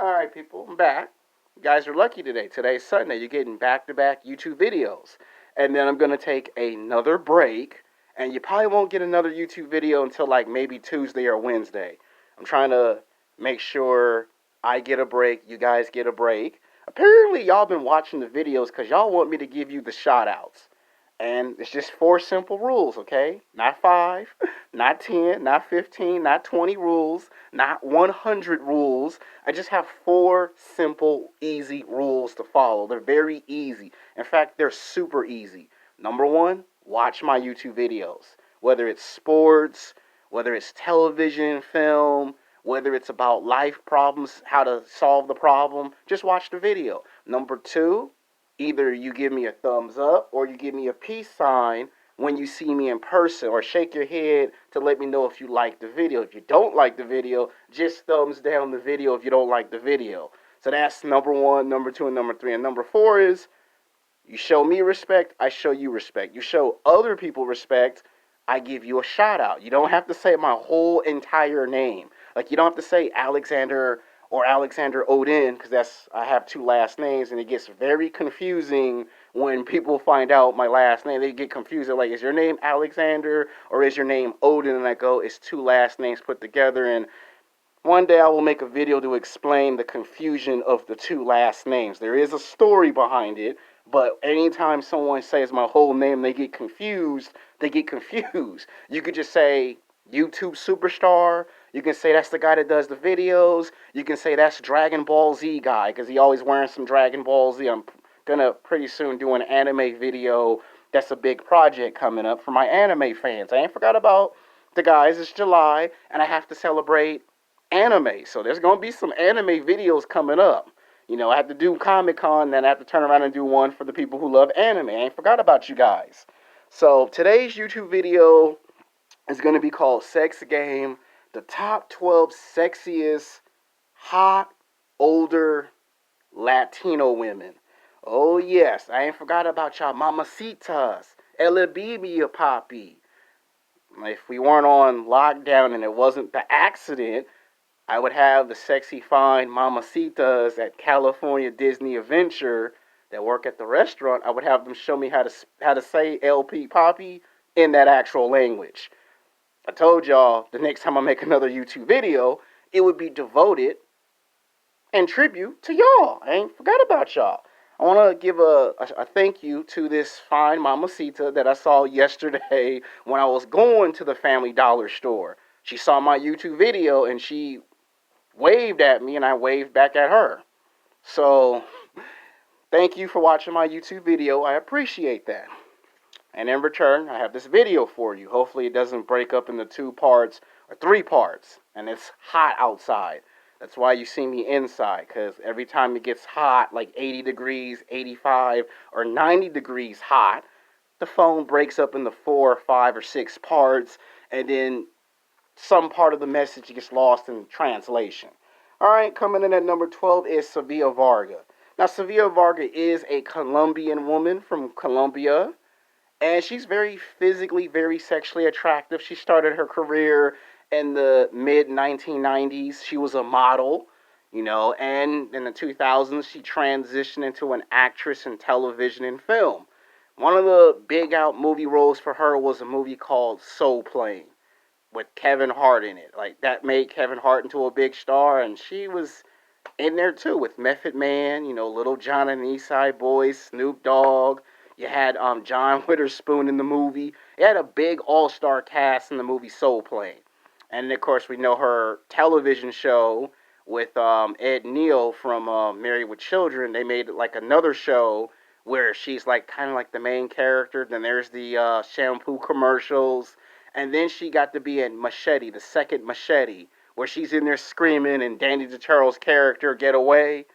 Alright, people, I'm back. You guys are lucky today. Today's Sunday. You're getting back to back YouTube videos. And then I'm going to take another break. And you probably won't get another YouTube video until like maybe Tuesday or Wednesday. I'm trying to make sure I get a break, you guys get a break. Apparently, y'all been watching the videos because y'all want me to give you the shout outs. And it's just four simple rules, okay? Not five, not 10, not 15, not 20 rules, not 100 rules. I just have four simple, easy rules to follow. They're very easy. In fact, they're super easy. Number one, watch my YouTube videos. Whether it's sports, whether it's television, film, whether it's about life problems, how to solve the problem, just watch the video. Number two, either you give me a thumbs up or you give me a peace sign when you see me in person, or shake your head to let me know if you like the video. If you don't like the video, just thumbs down the video if you don't like the video. So that's number one, number two, and number three. And number four is you show me respect, I show you respect. You show other people respect, I give you a shout out. You don't have to say my whole entire name. Like, you don't have to say Alexander or Alexander Odin, because I have two last names, and it gets very confusing when people find out my last name. They get confused. They're like, is your name Alexander or is your name Odin? And I go, it's two last names put together. And one day I will make a video to explain the confusion of the two last names. There is a story behind it, but anytime someone says my whole name, they get confused. They get confused. You could just say YouTube superstar. You can say that's the guy that does the videos. You can say that's Dragon Ball Z guy because he always wearing some Dragon Ball Z. I'm gonna pretty soon do an anime video. That's a big project coming up for my anime fans. I ain't forgot about the guys. It's July, and I have to celebrate anime. So there's gonna be some anime videos coming up. You know, I have to do Comic Con, then I have to turn around and do one for the people who love anime. I ain't forgot about you guys. So today's YouTube video is going to be called Sex Game, the top 12 sexiest, hot, older Latino women. Oh yes, I ain't forgot about y'all mamacitas, Ella Bibi Papi. If we weren't on lockdown and it wasn't the accident, I would have the sexy fine mamacitas at California Disney Adventure that work at the restaurant. I would have them show me how to say LP Poppy in that actual language. I told y'all the next time I make another YouTube video, it would be devoted in tribute to y'all. I ain't forgot about y'all. I want to give a thank you to this fine mamacita that I saw yesterday when I was going to the Family Dollar store. She saw my YouTube video and she waved at me and I waved back at her. So, thank you for watching my YouTube video. I appreciate that. And in return, I have this video for you. Hopefully it doesn't break up into two parts or three parts. And it's hot outside. That's why you see me inside. Because every time it gets hot, like 80 degrees, 85, or 90 degrees hot, the phone breaks up into 4 or 5 or 6 parts. And then some part of the message gets lost in translation. Alright, coming in at number 12 is Sofia Vergara. Now, Sofia Vergara is a Colombian woman from Colombia. And she's very physically, very sexually attractive. She started her career in the mid-1990s. She was a model, and in the 2000s, she transitioned into an actress in television and film. One of the big out movie roles for her was a movie called Soul Plane with Kevin Hart in it. Like, that made Kevin Hart into a big star, and she was in there too with Method Man, Little John and the East Side Boys, Snoop Dogg. You had John Witherspoon in the movie. It had a big all-star cast in the movie Soul Plane. And of course, we know her television show with Ed Neal from Married with Children. They made like another show where she's like kind of like the main character. Then there's the shampoo commercials. And then she got to be in Machete, the second Machete, where she's in there screaming and Danny DeCharles' character get away.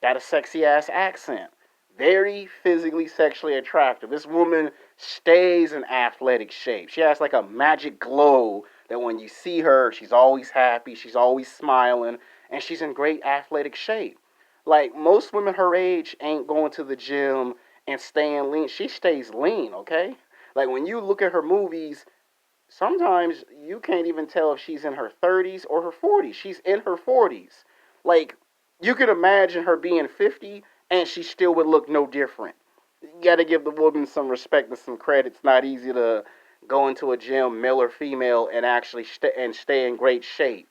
Got a sexy-ass accent. Very physically, sexually attractive. This woman stays in athletic shape. She has like a magic glow that when you see her, she's always happy, she's always smiling, and she's in great athletic shape. Like, most women her age ain't going to the gym and staying lean. She stays lean, okay? Like, when you look at her movies, sometimes you can't even tell if she's in her 30s or her 40s. She's in her 40s. Like, You could imagine her being 50 and she still would look no different. You got to give the woman some respect and some credit. It's not easy to go into a gym, male or female, and actually stay in great shape.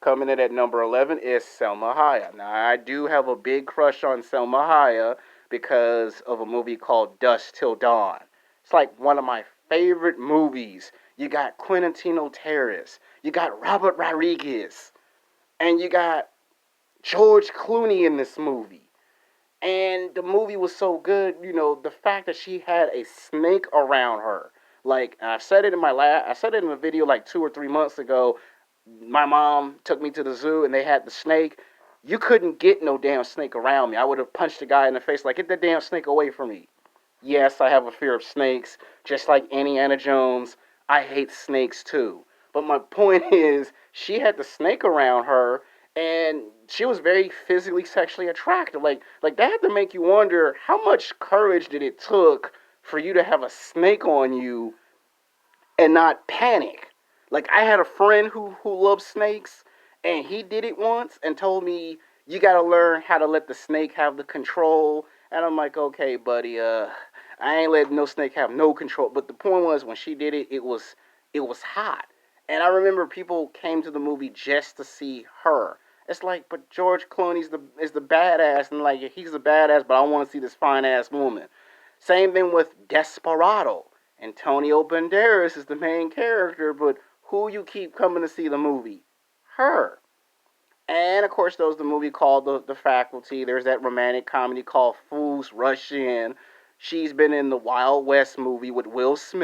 Coming in at number 11 is Selma Hayek. Now, I do have a big crush on Selma Hayek because of a movie called Dusk Till Dawn. It's like one of my favorite movies. You got Quintino Terrace, you got Robert Rodriguez, and you got George Clooney in this movie. And the movie was so good, the fact that she had a snake around her. Like I said it in a video like 2 or 3 months ago. My mom took me to the zoo and they had the snake. You couldn't get no damn snake around me. I would have punched the guy in the face like, get that damn snake away from me. Yes, I have a fear of snakes, just like Indiana Jones. I hate snakes too. But my point is, she had the snake around her, and she was very physically, sexually attractive. Like that had to make you wonder how much courage did it took for you to have a snake on you and not panic. Like I had a friend who loves snakes, and he did it once and told me you got to learn how to let the snake have the control. And I'm like, okay, buddy, I ain't letting no snake have no control. But the point was, when she did it, it was hot. And I remember people came to the movie just to see her. It's like, but George Clooney's the badass, and like he's the badass, but I want to see this fine ass woman. Same thing with Desperado. Antonio Banderas is the main character, but who you keep coming to see the movie? Her. And of course, there was the movie called the Faculty. There's that romantic comedy called Fools Rush In. She's been in the Wild West movie with Will Smith.